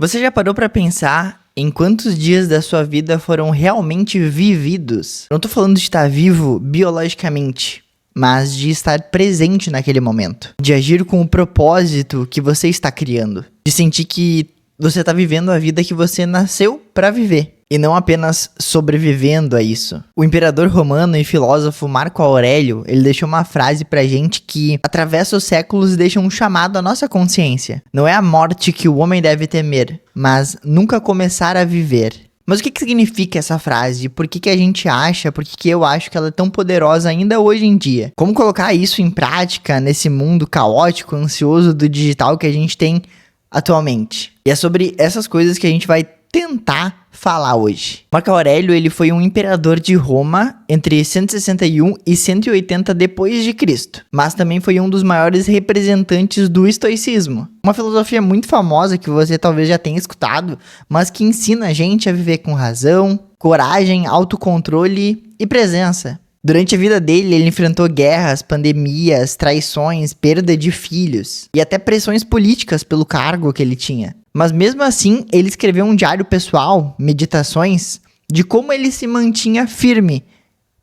Você já parou pra pensar em quantos dias da sua vida foram realmente vividos? Eu não tô falando de estar vivo biologicamente, mas de estar presente naquele momento. De agir com o propósito que você está criando. De sentir que você tá vivendo a vida que você nasceu pra viver. E não apenas sobrevivendo a isso. O imperador romano e filósofo Marco Aurélio, ele deixou uma frase pra gente que atravessa os séculos e deixa um chamado à nossa consciência. Não é a morte que o homem deve temer, mas nunca começar a viver. Mas o que significa essa frase? Por que a gente acha, por que eu acho que ela é tão poderosa ainda hoje em dia? Como colocar isso em prática nesse mundo caótico, ansioso do digital que a gente tem atualmente? E é sobre essas coisas que a gente vai tentar falar hoje. Marco Aurélio, ele foi um imperador de Roma entre 161 e 180 depois de Cristo, mas também foi um dos maiores representantes do estoicismo, uma filosofia muito famosa que você talvez já tenha escutado, mas que ensina a gente a viver com razão, coragem, autocontrole e presença. Durante a vida dele, ele enfrentou guerras, pandemias, traições, perda de filhos e até pressões políticas pelo cargo que ele tinha. Mas mesmo assim, ele escreveu um diário pessoal, meditações, de como ele se mantinha firme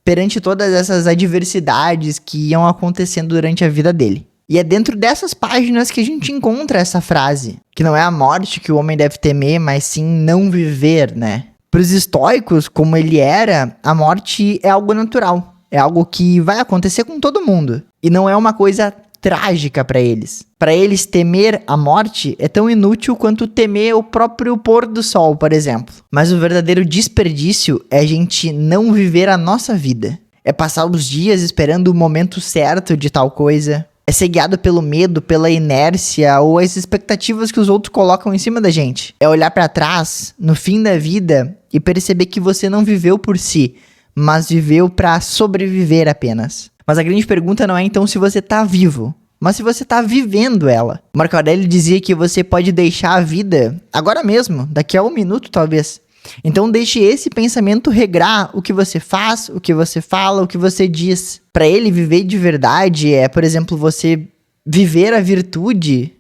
perante todas essas adversidades que iam acontecendo durante a vida dele. E é dentro dessas páginas que a gente encontra essa frase, que não é a morte que o homem deve temer, mas sim não viver, né? Para os estoicos, como ele era, a morte é algo natural. É algo que vai acontecer com todo mundo. E não é uma coisa trágica para eles. Para eles, temer a morte é tão inútil quanto temer o próprio pôr do sol, por exemplo. Mas o verdadeiro desperdício é a gente não viver a nossa vida. É passar os dias esperando o momento certo de tal coisa. É ser guiado pelo medo, pela inércia ou as expectativas que os outros colocam em cima da gente. É olhar para trás, no fim da vida, e perceber que você não viveu por si, mas viveu para sobreviver apenas. Mas a grande pergunta não é então se você tá vivo, mas se você tá vivendo ela. Marco Aurélio dizia que você pode deixar a vida agora mesmo, daqui a um minuto talvez. Então deixe esse pensamento regrar o que você faz, o que você fala, o que você diz. Para ele, viver de verdade é, por exemplo, você viver a virtude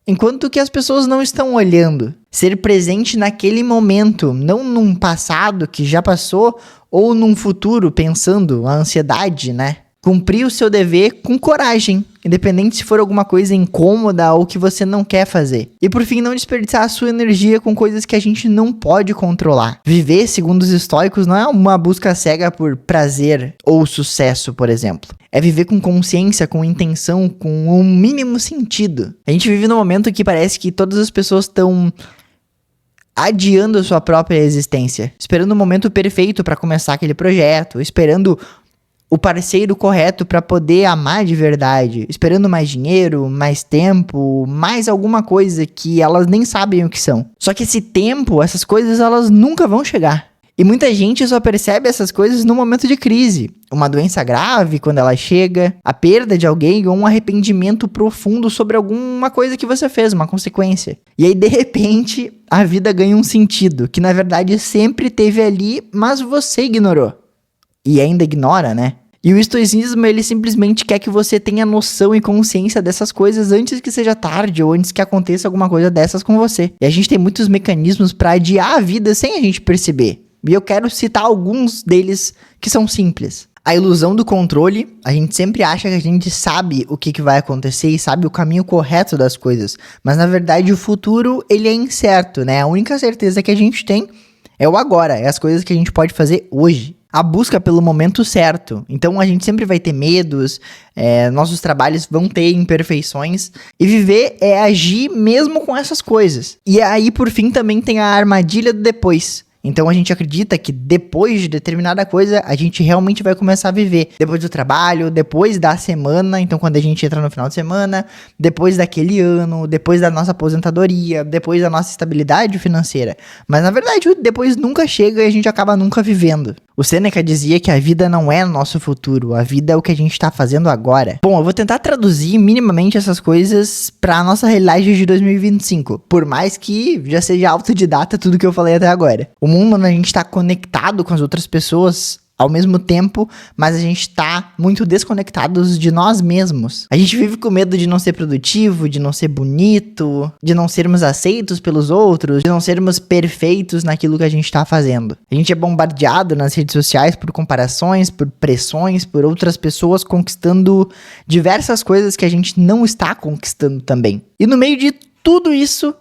enquanto que as pessoas não estão olhando. Ser presente naquele momento, não num passado que já passou ou num futuro pensando a ansiedade, né? Cumprir o seu dever com coragem, independente se for alguma coisa incômoda ou que você não quer fazer. E por fim, não desperdiçar a sua energia com coisas que a gente não pode controlar. Viver, segundo os estoicos, não é uma busca cega por prazer ou sucesso, por exemplo. É viver com consciência, com intenção, com um mínimo sentido. A gente vive num momento que parece que todas as pessoas estão adiando a sua própria existência, esperando o momento perfeito para começar aquele projeto, esperando o parceiro correto para poder amar de verdade, esperando mais dinheiro, mais tempo, mais alguma coisa que elas nem sabem o que são. Só que esse tempo, essas coisas, elas nunca vão chegar. E muita gente só percebe essas coisas no momento de crise. Uma doença grave, quando ela chega, a perda de alguém ou um arrependimento profundo sobre alguma coisa que você fez, uma consequência. E aí, de repente, a vida ganha um sentido, que na verdade sempre teve ali, mas você ignorou. E ainda ignora, né? E o estoicismo, ele simplesmente quer que você tenha noção e consciência dessas coisas antes que seja tarde ou antes que aconteça alguma coisa dessas com você. E a gente tem muitos mecanismos para adiar a vida sem a gente perceber. E eu quero citar alguns deles que são simples. A ilusão do controle, a gente sempre acha que a gente sabe o que vai acontecer e sabe o caminho correto das coisas. Mas na verdade o futuro, ele é incerto, né? A única certeza que a gente tem é o agora, é as coisas que a gente pode fazer hoje. A busca pelo momento certo. Então a gente sempre vai ter medos, nossos trabalhos vão ter imperfeições. E viver é agir mesmo com essas coisas. E aí, por fim, também tem a armadilha do depois. Então a gente acredita que depois de determinada coisa, a gente realmente vai começar a viver. Depois do trabalho, depois da semana, então quando a gente entra no final de semana, depois daquele ano, depois da nossa aposentadoria, depois da nossa estabilidade financeira. Mas na verdade o depois nunca chega e a gente acaba nunca vivendo. O Sêneca dizia que a vida não é o nosso futuro, a vida é o que a gente tá fazendo agora. Bom, eu vou tentar traduzir minimamente essas coisas pra nossa realidade de 2025, por mais que já seja autodidata tudo que eu falei até agora. O mundo onde a gente tá conectado com as outras pessoas ao mesmo tempo, mas a gente tá muito desconectados de nós mesmos. A gente vive com medo de não ser produtivo, de não ser bonito, de não sermos aceitos pelos outros, de não sermos perfeitos naquilo que a gente tá fazendo. A gente é bombardeado nas redes sociais por comparações, por pressões, por outras pessoas conquistando diversas coisas que a gente não está conquistando também. E no meio de tudo isso,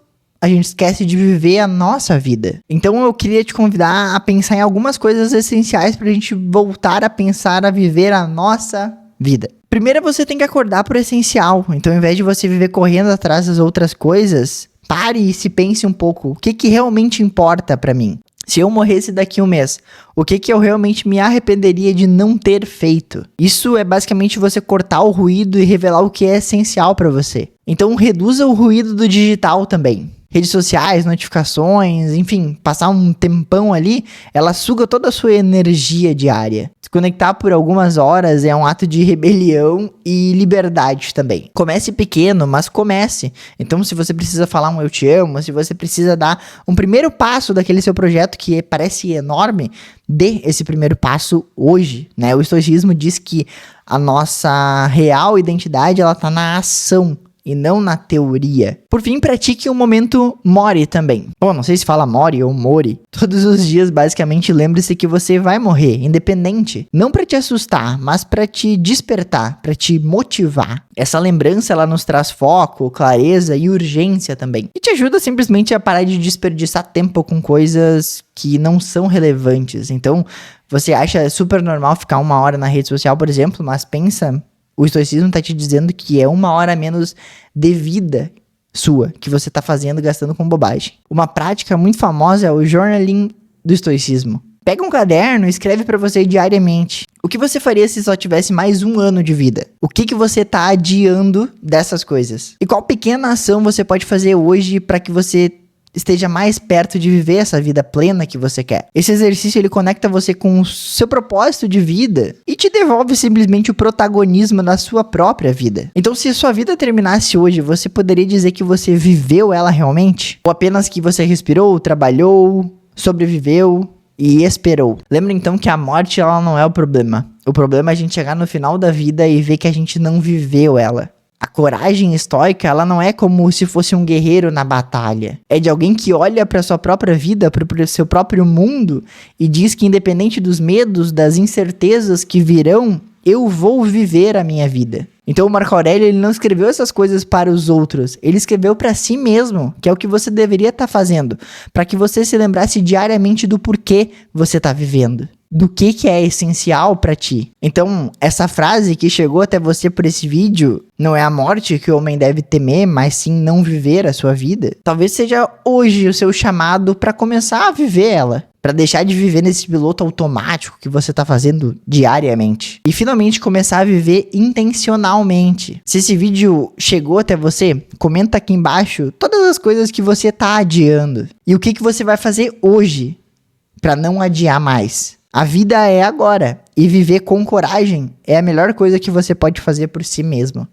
a gente esquece de viver a nossa vida. Então eu queria te convidar a pensar em algumas coisas essenciais pra gente voltar a pensar, a viver a nossa vida. Primeiro, você tem que acordar pro essencial. Então, ao invés de você viver correndo atrás das outras coisas, pare e se pense um pouco. O que realmente importa pra mim? Se eu morresse daqui a um mês, o que eu realmente me arrependeria de não ter feito? Isso é basicamente você cortar o ruído e revelar o que é essencial pra você. Então, reduza o ruído do digital também. Redes sociais, notificações, enfim, passar um tempão ali, ela suga toda a sua energia diária. Se conectar por algumas horas é um ato de rebelião e liberdade também. Comece pequeno, mas comece. Então, se você precisa falar um eu te amo, se você precisa dar um primeiro passo daquele seu projeto que parece enorme, dê esse primeiro passo hoje, né? O estoicismo diz que a nossa real identidade, ela tá na ação e não na teoria. Por fim, pratique o momento Mori também. Bom, não sei se fala Mori ou Mori. Todos os dias, basicamente, lembre-se que você vai morrer, independente. Não para te assustar, mas para te despertar, para te motivar. Essa lembrança, ela nos traz foco, clareza e urgência também. E te ajuda simplesmente a parar de desperdiçar tempo com coisas que não são relevantes. Então, você acha super normal ficar 1 hora na rede social, por exemplo, mas pensa... O estoicismo está te dizendo que é 1 hora a menos de vida sua que você está fazendo, gastando com bobagem. Uma prática muito famosa é o journaling do estoicismo. Pega um caderno e escreve para você diariamente. O que você faria se só tivesse mais 1 ano de vida? O que você está adiando dessas coisas? E qual pequena ação você pode fazer hoje para que você esteja mais perto de viver essa vida plena que você quer? Esse exercício, ele conecta você com o seu propósito de vida e te devolve simplesmente o protagonismo na sua própria vida. Então, se a sua vida terminasse hoje, você poderia dizer que você viveu ela realmente? Ou apenas que você respirou, trabalhou, sobreviveu e esperou? Lembra então que a morte, ela não é o problema. O problema é a gente chegar no final da vida e ver que a gente não viveu ela. A coragem estoica, ela não é como se fosse um guerreiro na batalha. É de alguém que olha para sua própria vida, para o seu próprio mundo e diz que independente dos medos, das incertezas que virão, eu vou viver a minha vida. Então o Marco Aurélio, ele não escreveu essas coisas para os outros, ele escreveu para si mesmo, que é o que você deveria estar fazendo, para que você se lembrasse diariamente do porquê você está vivendo. Do que é essencial pra ti. Então, essa frase que chegou até você por esse vídeo, não é a morte que o homem deve temer, mas sim não viver a sua vida. Talvez seja hoje o seu chamado pra começar a viver ela. Pra deixar de viver nesse piloto automático que você tá fazendo diariamente. E finalmente começar a viver intencionalmente. Se esse vídeo chegou até você, comenta aqui embaixo todas as coisas que você tá adiando. E o que você vai fazer hoje pra não adiar mais. A vida é agora, e viver com coragem é a melhor coisa que você pode fazer por si mesmo.